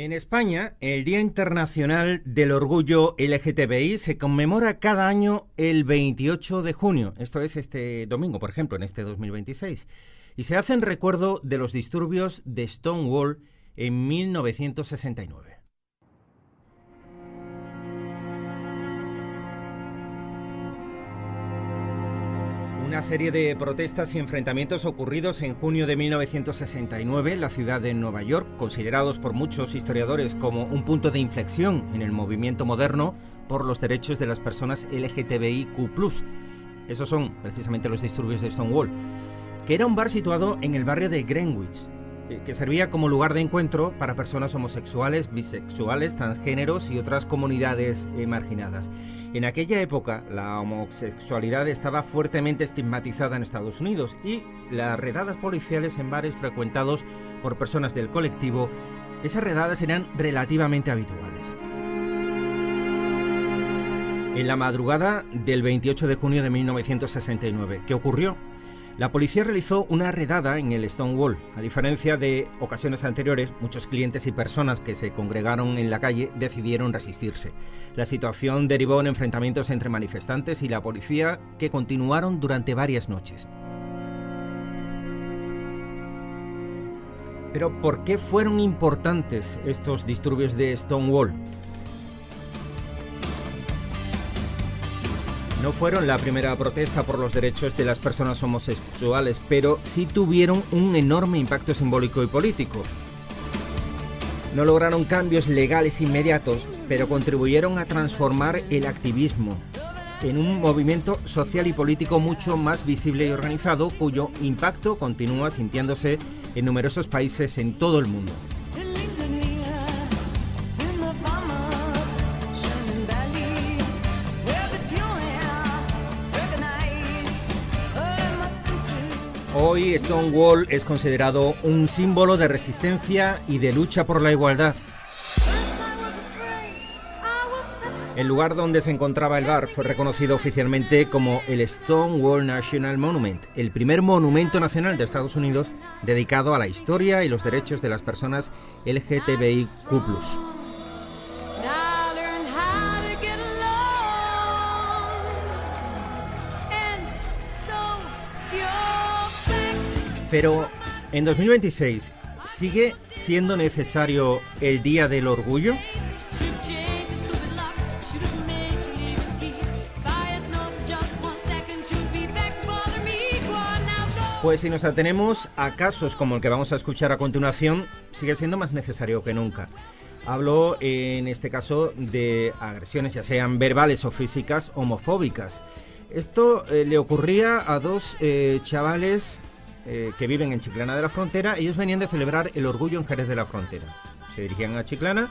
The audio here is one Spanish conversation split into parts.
En España, el Día Internacional del Orgullo LGTBI se conmemora cada año el 28 de junio. Esto es este domingo, por ejemplo, en este 2026. Y se hace en recuerdo de los disturbios de Stonewall en 1969. Una serie de protestas y enfrentamientos ocurridos en junio de 1969 en la ciudad de Nueva York, considerados por muchos historiadores como un punto de inflexión en el movimiento moderno por los derechos de las personas LGTBIQ+. Esos son precisamente los disturbios de Stonewall, que era un bar situado en el barrio de Greenwich, que servía como lugar de encuentro para personas homosexuales, bisexuales, transgéneros y otras comunidades marginadas. En aquella época, la homosexualidad estaba fuertemente estigmatizada en Estados Unidos y las redadas policiales en bares frecuentados por personas del colectivo, esas redadas eran relativamente habituales. En la madrugada del 28 de junio de 1969, ¿qué ocurrió? La policía realizó una redada en el Stonewall. A diferencia de ocasiones anteriores, muchos clientes y personas que se congregaron en la calle decidieron resistirse. La situación derivó en enfrentamientos entre manifestantes y la policía que continuaron durante varias noches. Pero ¿por qué fueron importantes estos disturbios de Stonewall? No fueron la primera protesta por los derechos de las personas homosexuales, pero sí tuvieron un enorme impacto simbólico y político. No lograron cambios legales inmediatos, pero contribuyeron a transformar el activismo en un movimiento social y político mucho más visible y organizado, cuyo impacto continúa sintiéndose en numerosos países en todo el mundo. Hoy Stonewall es considerado un símbolo de resistencia y de lucha por la igualdad. El lugar donde se encontraba el bar fue reconocido oficialmente como el Stonewall National Monument, el primer monumento nacional de Estados Unidos dedicado a la historia y los derechos de las personas LGTBIQ+. Pero en 2026, ¿sigue siendo necesario el Día del Orgullo? Pues si nos atenemos a casos como el que vamos a escuchar a continuación, sigue siendo más necesario que nunca. Hablo en este caso de agresiones, ya sean verbales o físicas, homofóbicas. Esto le ocurría a dos chavales que viven en Chiclana de la Frontera. Ellos venían de celebrar el orgullo en Jerez de la Frontera. Se dirigían a Chiclana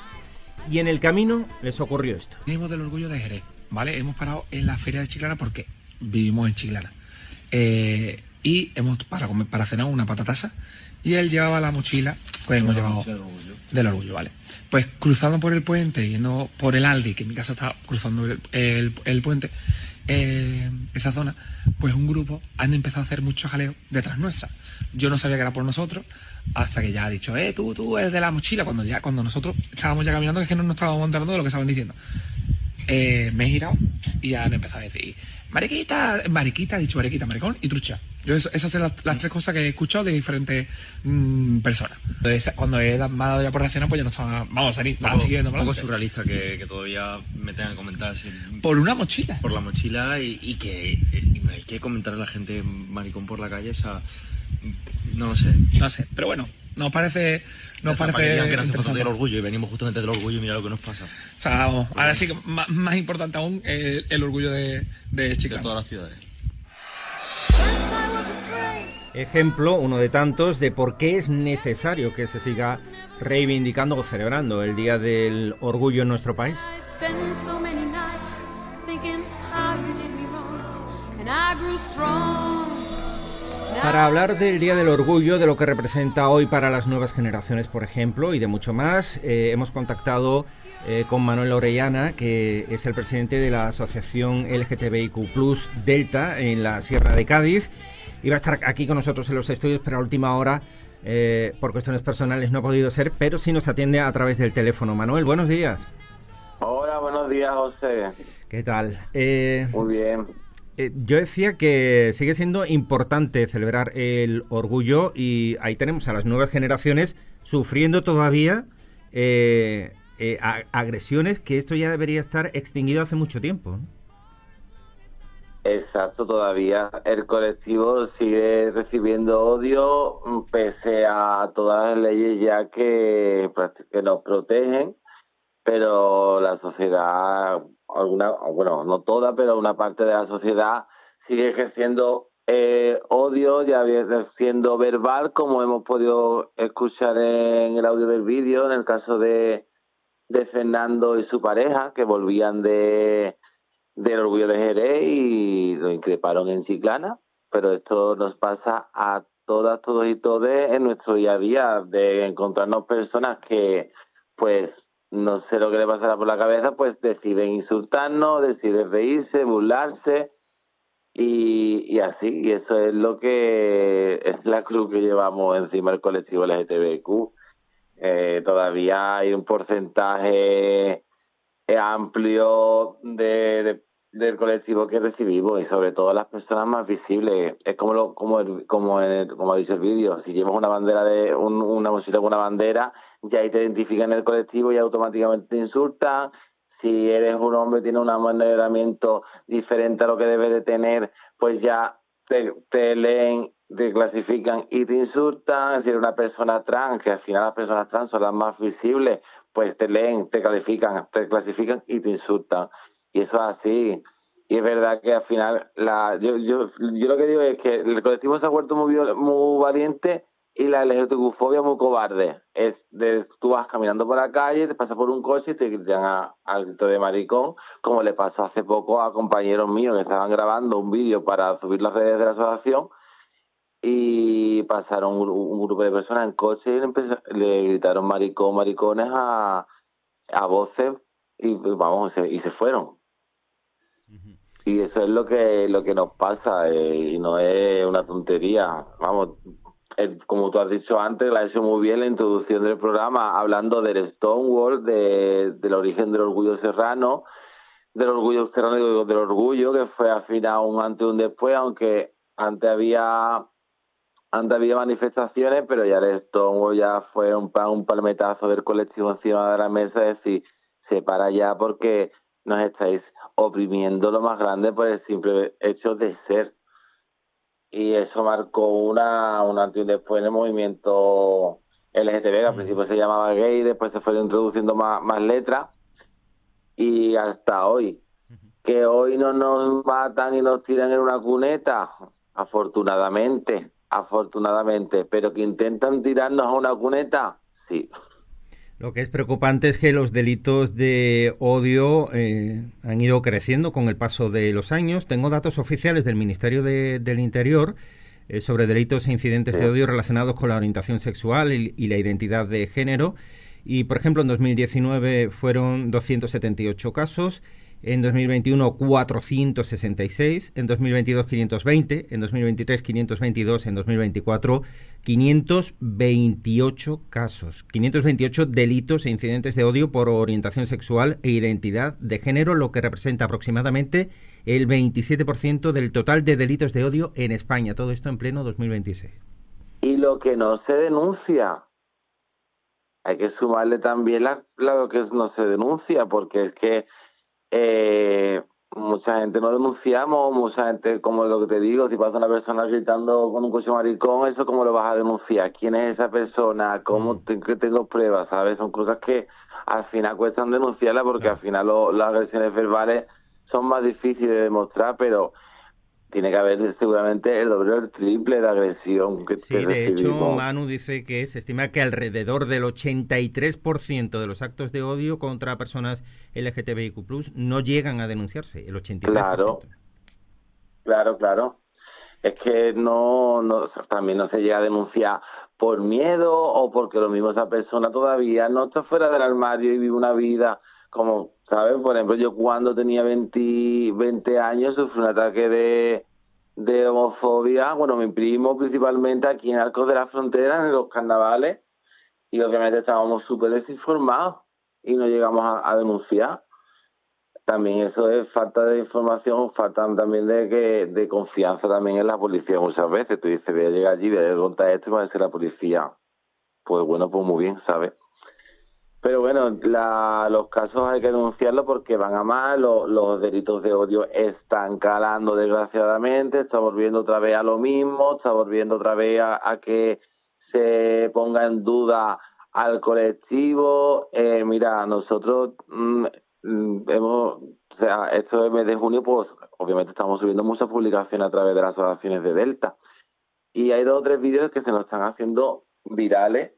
y en el camino les ocurrió esto. Venimos del orgullo de Jerez, ¿vale? Hemos parado en la feria de Chiclana porque vivimos en Chiclana. Y hemos para cenar una patatasa y él llevaba la mochila, pues hemos llevado del orgullo, ¿vale? Pues cruzando por el puente, yendo por el Aldi, que en mi casa está cruzando el puente, esa zona, pues un grupo han empezado a hacer mucho jaleo detrás nuestra. Yo no sabía que era por nosotros, hasta que ya ha dicho, tú eres de la mochila, cuando nosotros estábamos ya caminando, es que no nos estábamos enterando de lo que estaban diciendo. Me he girado y han empezado a decir, mariquita, ha dicho mariquita, maricón y trucha. Yo esas son las tres cosas que he escuchado de diferentes personas. Entonces, cuando me ha dado ya por reaccionar, pues ya no estaba, vamos a salir, siguiendo. Un poco surrealista que todavía me tengan que comentar así, por una mochila. Por la mochila y que hay que comentar a la gente maricón por la calle, o sea, no lo sé. No sé, pero bueno, nos parece que nace foto del orgullo y venimos justamente del orgullo y mira lo que nos pasa. O sea, vamos, ahora sí que más importante aún el orgullo de Chiclana. De todas las ciudades. Ejemplo, uno de tantos, de por qué es necesario que se siga reivindicando o celebrando el Día del Orgullo en nuestro país. Para hablar del Día del Orgullo, de lo que representa hoy para las nuevas generaciones, por ejemplo, y de mucho más, hemos contactado con Manuel Orellana, que es el presidente de la Asociación LGTBIQ+ Delta en la Sierra de Cádiz. Iba a estar aquí con nosotros en los estudios, pero a última hora por cuestiones personales no ha podido ser, pero sí nos atiende a través del teléfono. Manuel, buenos días. Hola, buenos días, José. ¿Qué tal? Muy bien. Yo decía que sigue siendo importante celebrar el orgullo y ahí tenemos a las nuevas generaciones sufriendo todavía agresiones, que esto ya debería estar extinguido hace mucho tiempo, ¿no? Exacto, todavía el colectivo sigue recibiendo odio pese a todas las leyes ya que nos protegen, pero la sociedad, bueno, no toda, pero una parte de la sociedad sigue ejerciendo odio, ya siendo verbal, como hemos podido escuchar en el audio del vídeo, en el caso de Fernando y su pareja, que volvían del Orgullo de Jerez y lo increparon en Chiclana, pero esto nos pasa a todas, todos y todes en nuestro día a día, de encontrarnos personas que, pues, no sé lo que le pasará por la cabeza, pues deciden insultarnos, deciden reírse, burlarse y así, y eso es lo que es la cruz que llevamos encima del colectivo LGTBQ. Todavía hay un porcentaje amplio del colectivo que recibimos y sobre todo las personas más visibles. Es como ha dicho el vídeo, si llevas una bandera una mochila con una bandera, ya ahí te identifican en el colectivo y automáticamente te insultan. Si eres un hombre, tienes un amanderamiento diferente a lo que debes de tener, pues ya te leen, te clasifican y te insultan. Si eres una persona trans, que al final las personas trans son las más visibles, pues te leen, te clasifican y te insultan. Y eso es así. Y es verdad que al final, yo lo que digo es que el colectivo se ha vuelto muy valiente y la LGTB-fobia muy cobarde. Tú vas caminando por la calle, te pasas por un coche y te gritan al grito de maricón, como le pasó hace poco a compañeros míos que estaban grabando un vídeo para subir las redes de la asociación y pasaron un grupo de personas en coche y le gritaron maricones a voces y vamos, y se fueron. Y eso es lo que nos pasa y no es una tontería. Vamos, como tú has dicho antes, la has hecho muy bien la introducción del programa, hablando del Stonewall, del origen del orgullo serrano, del orgullo, que fue al final un antes y un después, aunque antes había manifestaciones, pero ya el Stonewall ya fue un palmetazo del colectivo encima de la mesa, es decir, se para ya porque nos estáis oprimiendo lo más grande por el simple hecho de ser. Y eso marcó un antes y un después en el movimiento LGTB, que al principio se llamaba gay, después se fue introduciendo más letras, y hasta hoy. Que hoy no nos matan y nos tiran en una cuneta, afortunadamente, pero que intentan tirarnos a una cuneta, sí. Lo que es preocupante es que los delitos de odio han ido creciendo con el paso de los años. Tengo datos oficiales del Ministerio del Interior sobre delitos e incidentes de odio relacionados con la orientación sexual y la identidad de género. Y, por ejemplo, en 2019 fueron 278 casos, en 2021 466, en 2022 520, en 2023 522, en 2024 528 casos, 528 delitos e incidentes de odio por orientación sexual e identidad de género, lo que representa aproximadamente el 27% del total de delitos de odio en España. Todo esto en pleno 2026. Y lo que no se denuncia, hay que sumarle también lo que no se denuncia, porque es que mucha gente no denunciamos, mucha gente, como lo que te digo, si pasa una persona gritando con un coche maricón, eso cómo lo vas a denunciar, quién es esa persona, cómo tengo pruebas, ¿sabes? Son cosas que al final cuestan denunciarlas porque al final las agresiones verbales son más difíciles de demostrar, pero tiene que haber seguramente el doble o el triple de agresión que Sí, de recibimos. hecho, Manu dice que se estima que alrededor del 83% de los actos de odio contra personas LGTBIQ+, no llegan a denunciarse, el 83%. Claro. Es que también no se llega a denunciar por miedo o porque lo mismo esa persona todavía no está fuera del armario y vive una vida como, ¿sabes? Por ejemplo, yo cuando tenía 20 años sufrí un ataque de homofobia. Bueno, mi primo principalmente aquí en Arcos de la Frontera, en los carnavales, y obviamente estábamos súper desinformados y no llegamos a denunciar. También eso es falta de información, falta también de confianza también en la policía muchas veces. Tú dices, voy a llegar allí, voy a contar esto y va a ser la policía. Pues bueno, pues muy bien, ¿sabes? Pero bueno, los casos hay que denunciarlos porque van a mal, los delitos de odio están calando desgraciadamente, estamos viendo otra vez a lo mismo, estamos viendo otra vez a que se ponga en duda al colectivo. Mira, nosotros o sea, esto del mes de junio, pues obviamente estamos subiendo muchas publicaciones a través de las asociaciones de Delta. Y hay 2 o 3 vídeos que se nos están haciendo virales.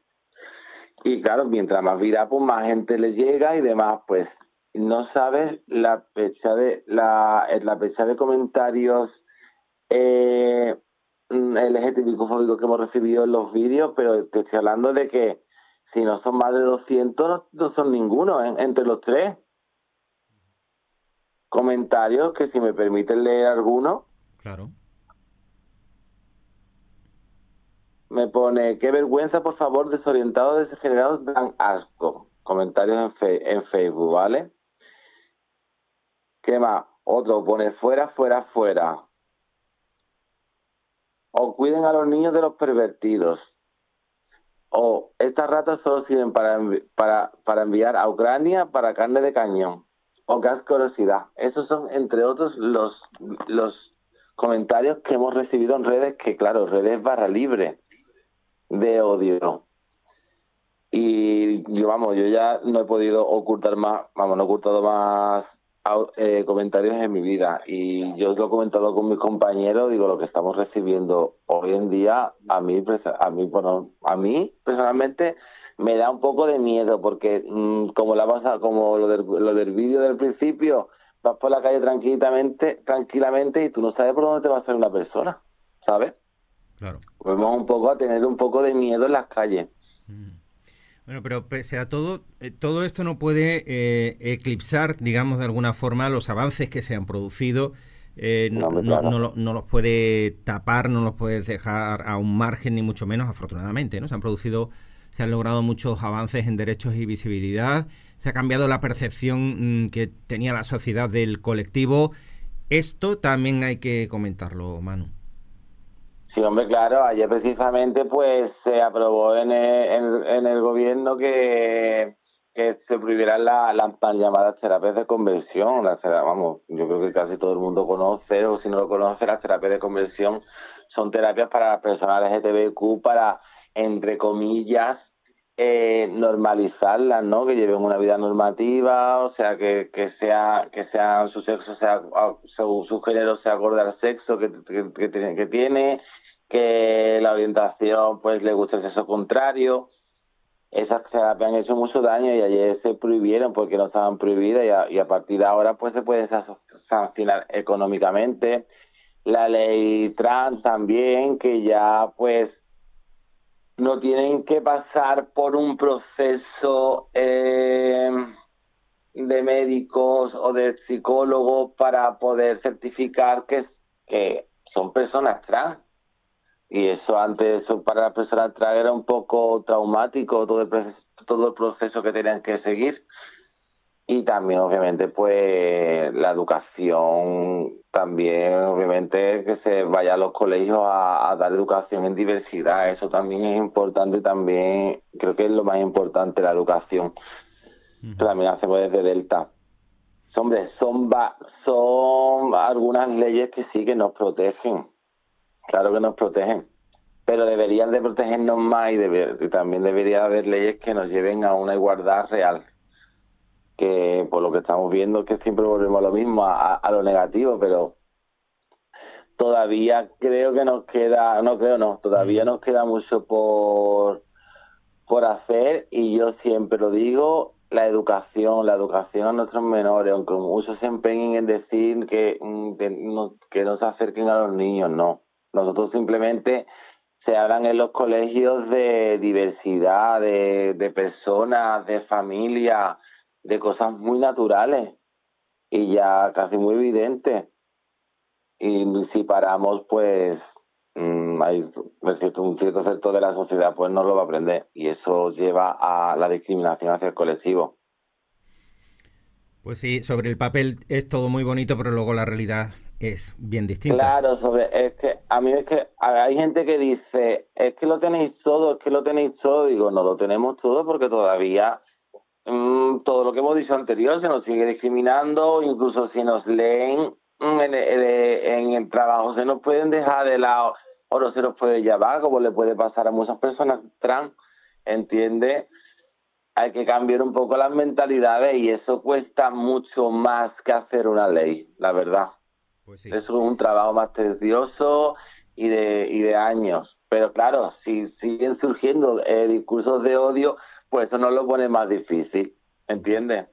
Y claro, mientras más viral, pues más gente le llega y demás. Pues no sabes la fecha de comentarios LGTBI-fóbicos que hemos recibido en los vídeos, pero te estoy hablando de que si no son más de 200, no son ninguno, entre los 3 comentarios, que si me permiten leer alguno, Claro. me pone, qué vergüenza, por favor, desorientados, degenerados, dan asco. Comentarios en Facebook, ¿vale? ¿Qué más? Otro pone, fuera, fuera, fuera. O cuiden a los niños de los pervertidos. O estas ratas solo sirven para enviar a Ucrania para carne de cañón. O qué asquerosidad. Esos son, entre otros, los comentarios que hemos recibido en redes, que claro, redes barra libre de odio. Y yo ya no he podido ocultar más, no he ocultado más comentarios en mi vida. Y yo lo he comentado con mis compañeros, digo, lo que estamos recibiendo hoy en día, a mí personalmente me da un poco de miedo, porque como lo del vídeo del principio, vas por la calle tranquilamente y tú no sabes por dónde te va a hacer una persona, ¿sabes? Claro. Vamos un poco a tener un poco de miedo en las calles. Bueno, pero pese a todo, todo esto no puede eclipsar, digamos, de alguna forma los avances que se han producido. No, claro. No los puede tapar, no los puede dejar a un margen, ni mucho menos, afortunadamente, ¿no? Se han logrado muchos avances en derechos y visibilidad, se ha cambiado la percepción que tenía la sociedad del colectivo. Esto también hay que comentarlo, Manu. Sí, hombre, claro, ayer precisamente pues se aprobó en el gobierno que se prohibieran las tan llamadas terapias de conversión. Yo creo que casi todo el mundo conoce, o si no lo conoce, las terapias de conversión son terapias para las personas LGTBIQ para, entre comillas, normalizarlas, ¿no? Que lleven una vida normativa, o sea, que su sexo su género sea acorde al sexo que tiene, que la orientación pues le gusta el sexo contrario. Esas terapias han hecho mucho daño y ayer se prohibieron porque no estaban prohibidas, y a partir de ahora pues se puede sancionar económicamente. La ley trans también, que ya pues no tienen que pasar por un proceso de médicos o de psicólogos para poder certificar que son personas trans. Y eso antes, para las personas trans era un poco traumático, todo el proceso que tenían que seguir. Y también, obviamente, pues la educación, también, obviamente, que se vaya a los colegios a dar educación en diversidad. Eso también es importante, también creo que es lo más importante, la educación. Que también hacemos desde Delta. Hombre, son algunas leyes que sí que nos protegen. Claro que nos protegen. Pero deberían de protegernos más, y también debería haber leyes que nos lleven a una igualdad real. Que por lo que estamos viendo, que siempre volvemos a lo mismo, a lo negativo, pero todavía creo que nos queda, todavía nos queda mucho por hacer, y yo siempre lo digo, la educación a nuestros menores, aunque muchos se empeñen en decir que no se acerquen a los niños, no. Nosotros simplemente se hablan en los colegios de diversidad, de personas, de familia, de cosas muy naturales y ya casi muy evidentes. y si paramos, pues hay un cierto sector de la sociedad pues no lo va a aprender, y eso lleva a la discriminación hacia el colectivo. Pues sí, sobre el papel es todo muy bonito, pero luego la realidad es bien distinta. Claro, es que hay gente que dice, es que lo tenéis todo, digo, no lo tenemos todo porque todavía todo lo que hemos dicho anterior se nos sigue discriminando, incluso si nos leen en el trabajo se nos pueden dejar de lado o no se nos puede llevar, como le puede pasar a muchas personas trans, ¿entiendes? Hay que cambiar un poco las mentalidades y eso cuesta mucho más que hacer una ley, la verdad. Pues sí. Eso es un trabajo más tedioso y de años. Pero claro, si siguen surgiendo discursos de odio, pues eso nos lo pone más difícil, ¿entiendes?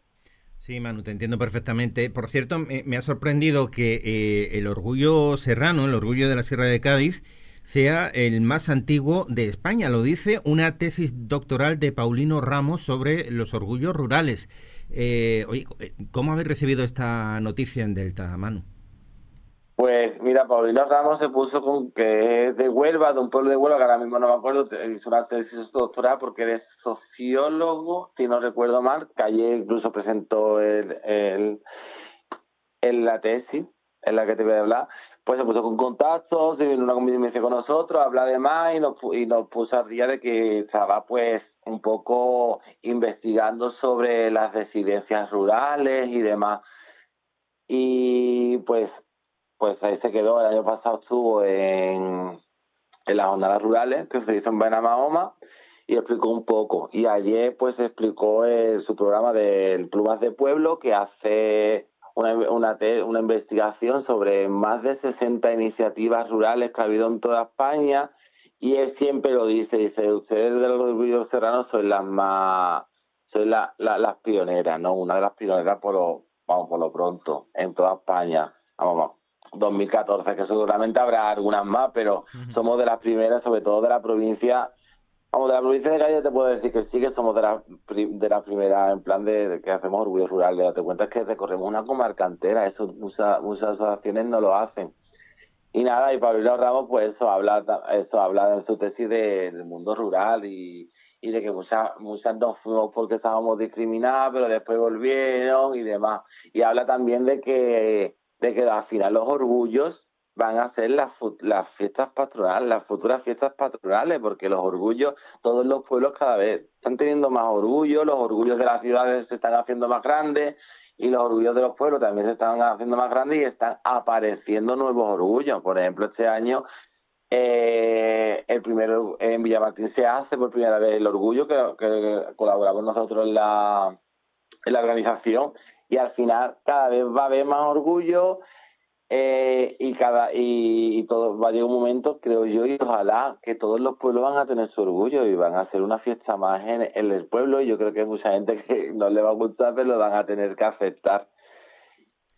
Sí, Manu, te entiendo perfectamente. Por cierto, me ha sorprendido que el orgullo serrano, el orgullo de la Sierra de Cádiz, sea el más antiguo de España. Lo dice una tesis doctoral de Paulino Ramos sobre los orgullos rurales. Oye, ¿cómo habéis recibido esta noticia en Delta, Manu? Pues mira, Paulino Ramos se puso con que es de Huelva, de un pueblo de Huelva, que ahora mismo no me acuerdo, hizo una tesis doctoral porque eres sociólogo, si no recuerdo mal, que ayer incluso presentó la tesis en la que te voy a hablar. Pues se puso con contactos, se vino una convivencia con nosotros, habla de más y nos puso al día de que estaba pues un poco investigando sobre las residencias rurales y demás. Y pues ahí se quedó. El año pasado estuvo en las jornadas rurales que se hizo en Benamahoma y explicó un poco. Y ayer pues explicó su programa del Plumas de Pueblo, que hace una investigación sobre más de 60 iniciativas rurales que ha habido en toda España, y él siempre lo dice, ustedes de los orgullos serranos sois las pioneras, ¿no? Una de las pioneras por lo pronto, en toda España. Vamos, 2014, que seguramente habrá algunas más, pero somos de las primeras, sobre todo de la provincia. Vamos, de la provincia de Cádiz te puedo decir que sí, que somos de la primera en plan de que hacemos orgullo rural. Date cuenta es que recorremos una comarca entera, eso muchas asociaciones no lo hacen. Y nada, y Paulino Ramos pues eso habla en su tesis del mundo rural y de que muchas nos fuimos porque estábamos discriminadas, pero después volvieron y demás. Y habla también de que al final los orgullos van a ser las fiestas patronales, las futuras fiestas patronales, porque los orgullos, todos los pueblos cada vez están teniendo más orgullo, los orgullos de las ciudades se están haciendo más grandes y los orgullos de los pueblos también se están haciendo más grandes y están apareciendo nuevos orgullos. Por ejemplo, este año el primero en Villamartín se hace por primera vez el orgullo, que colaboramos nosotros en la organización, y al final cada vez va a haber más orgullo. Y todo va a llegar un momento, creo yo, y ojalá que todos los pueblos van a tener su orgullo y van a hacer una fiesta más en el pueblo, y yo creo que hay mucha gente que no le va a gustar, pero lo van a tener que aceptar.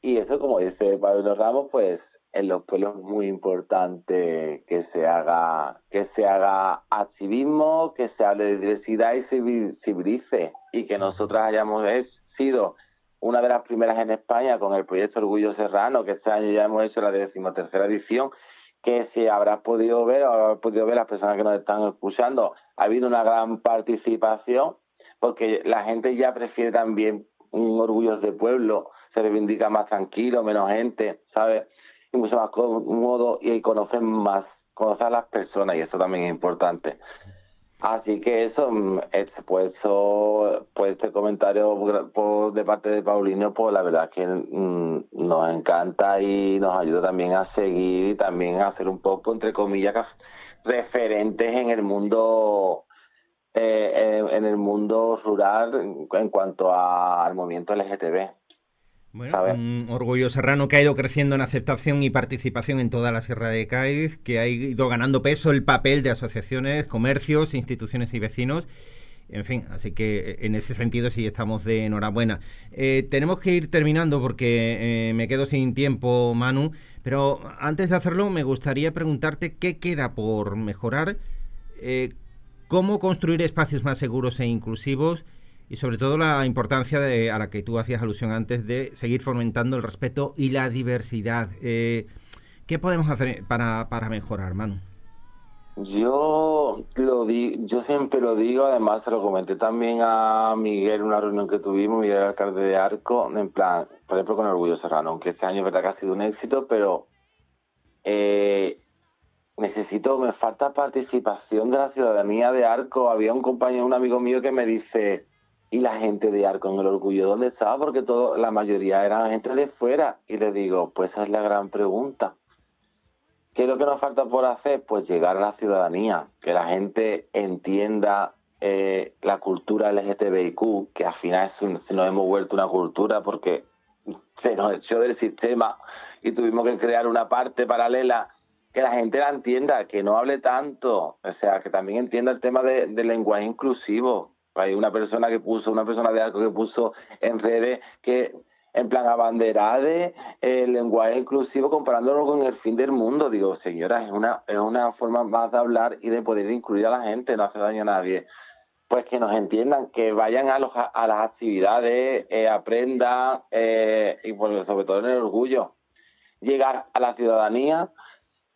Y eso, como dice Pablo Ramos, pues en los pueblos es muy importante que se haga activismo, que se hable de diversidad y se civilice, y que nosotras hayamos sido una de las primeras en España con el proyecto Orgullo Serrano, que este año ya hemos hecho la 13ª edición, que si habrás podido ver las personas que nos están escuchando, ha habido una gran participación, porque la gente ya prefiere también un orgullo de pueblo, se reivindica más tranquilo, menos gente, ¿sabes? Y mucho más cómodo, y conocer a las personas, y eso también es importante. Así que este comentario de parte de Paulino, pues la verdad es que nos encanta y nos ayuda también a seguir y también a hacer un poco, entre comillas, referentes en el mundo rural en cuanto al movimiento LGTB. Bueno, ¿sabes? un orgullo serrano que ha ido creciendo en aceptación y participación en toda la Sierra de Cádiz, que ha ido ganando peso el papel de asociaciones, comercios, instituciones y vecinos. En fin, así que en ese sentido sí estamos de enhorabuena. Tenemos que ir terminando porque me quedo sin tiempo, Manu, pero antes de hacerlo me gustaría preguntarte qué queda por mejorar, cómo construir espacios más seguros e inclusivos, y sobre todo la importancia a la que tú hacías alusión antes de seguir fomentando el respeto y la diversidad. ¿Qué podemos hacer para mejorar, Manu? Yo siempre lo digo, además se lo comenté también a Miguel en una reunión que tuvimos, Miguel, alcalde de Arco, en plan, por ejemplo con Orgullo Serrano, aunque este año es verdad que ha sido un éxito, pero me falta participación de la ciudadanía de Arco. Había un amigo mío que me dice, ¿y la gente de Arco en el Orgullo dónde estaba? Porque la mayoría eran gente de fuera. Y le digo, pues esa es la gran pregunta. ¿Qué es lo que nos falta por hacer? Pues llegar a la ciudadanía, que la gente entienda la cultura LGTBIQ, que al final nos hemos vuelto una cultura porque se nos echó del sistema y tuvimos que crear una parte paralela, que la gente la entienda, que no hable tanto, o sea, que también entienda el tema del lenguaje inclusivo. Hay una persona de Arco que puso en redes que en plan abanderada de el lenguaje inclusivo comparándolo con el fin del mundo. Digo, señora, es una forma más de hablar y de poder incluir a la gente, no hace daño a nadie. Pues que nos entiendan, que vayan a las actividades, aprendan, y pues, sobre todo en el Orgullo. Llegar a la ciudadanía,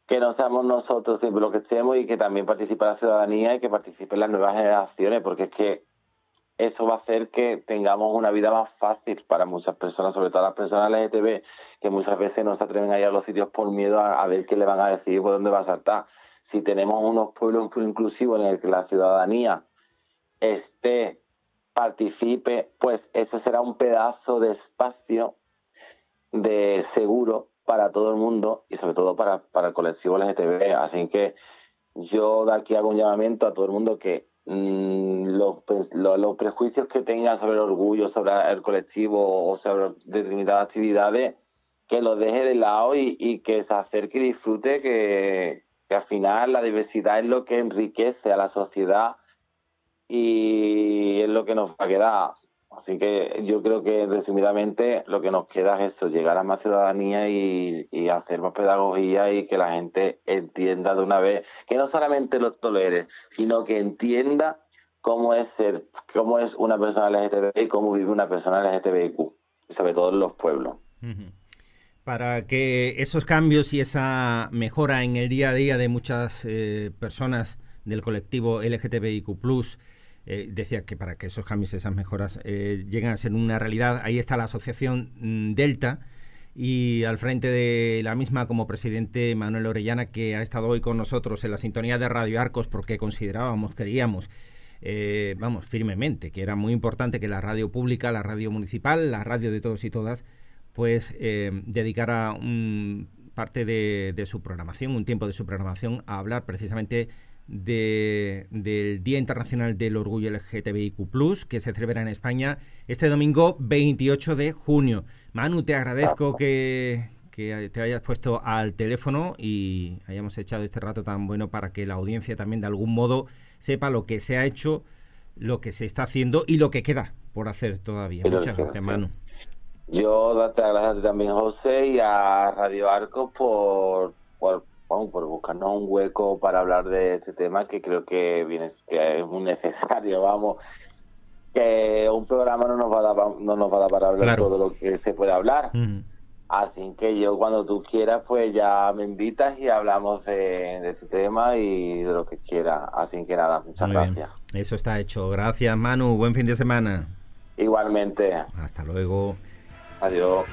que no seamos nosotros siempre lo que estemos y que también participe la ciudadanía y que participen las nuevas generaciones, porque es que eso va a hacer que tengamos una vida más fácil para muchas personas, sobre todo las personas LGTB, que muchas veces no se atreven a ir a los sitios por miedo a ver qué le van a decir y por dónde va a saltar. Si tenemos unos pueblos inclusivos en el que la ciudadanía participe, pues eso será un pedazo de espacio de seguro para todo el mundo y sobre todo para el colectivo LGTB. Así que yo de aquí hago un llamamiento a todo el mundo que los prejuicios que tengan sobre el Orgullo, sobre el colectivo o sobre determinadas actividades, que los deje de lado y que se acerque y disfrute, que al final la diversidad es lo que enriquece a la sociedad y es lo que nos va a quedar. Así que yo creo que resumidamente lo que nos queda es eso, llegar a más ciudadanía y hacer más pedagogía y que la gente entienda de una vez, que no solamente lo tolere, sino que entienda cómo es una persona LGTB y cómo vive una persona LGTBIQ, y sobre todo en los pueblos. Uh-huh. Para que esos cambios y esa mejora en el día a día de muchas personas del colectivo LGTBIQ+, decía que para que esos cambios y esas mejoras lleguen a ser una realidad, ahí está la asociación Delta y al frente de la misma como presidente Manuel Orellana, que ha estado hoy con nosotros en la sintonía de Radio Arcos porque queríamos firmemente que era muy importante que la radio pública, la radio municipal, la radio de todos y todas, pues dedicara parte de su programación, un tiempo de su programación a hablar precisamente del Día Internacional del Orgullo LGTBIQ+, que se celebra en España este domingo 28 de junio. Manu, te agradezco que te hayas puesto al teléfono y hayamos echado este rato tan bueno para que la audiencia también de algún modo sepa lo que se ha hecho, lo que se está haciendo y lo que queda por hacer todavía. Muchas gracias, Manu. Yo darte las gracias también, José, y a Radio Arcos por buscarnos un hueco para hablar de este tema que creo que es muy necesario, que un programa no nos va a dar para hablar todo lo que se puede hablar. Uh-huh. Así que yo cuando tú quieras pues ya me invitas y hablamos de este tema y de lo que quieras. Así que nada, muchas gracias. Bien. Eso está hecho. Gracias, Manu. Buen fin de semana. Igualmente. Hasta luego. Adiós.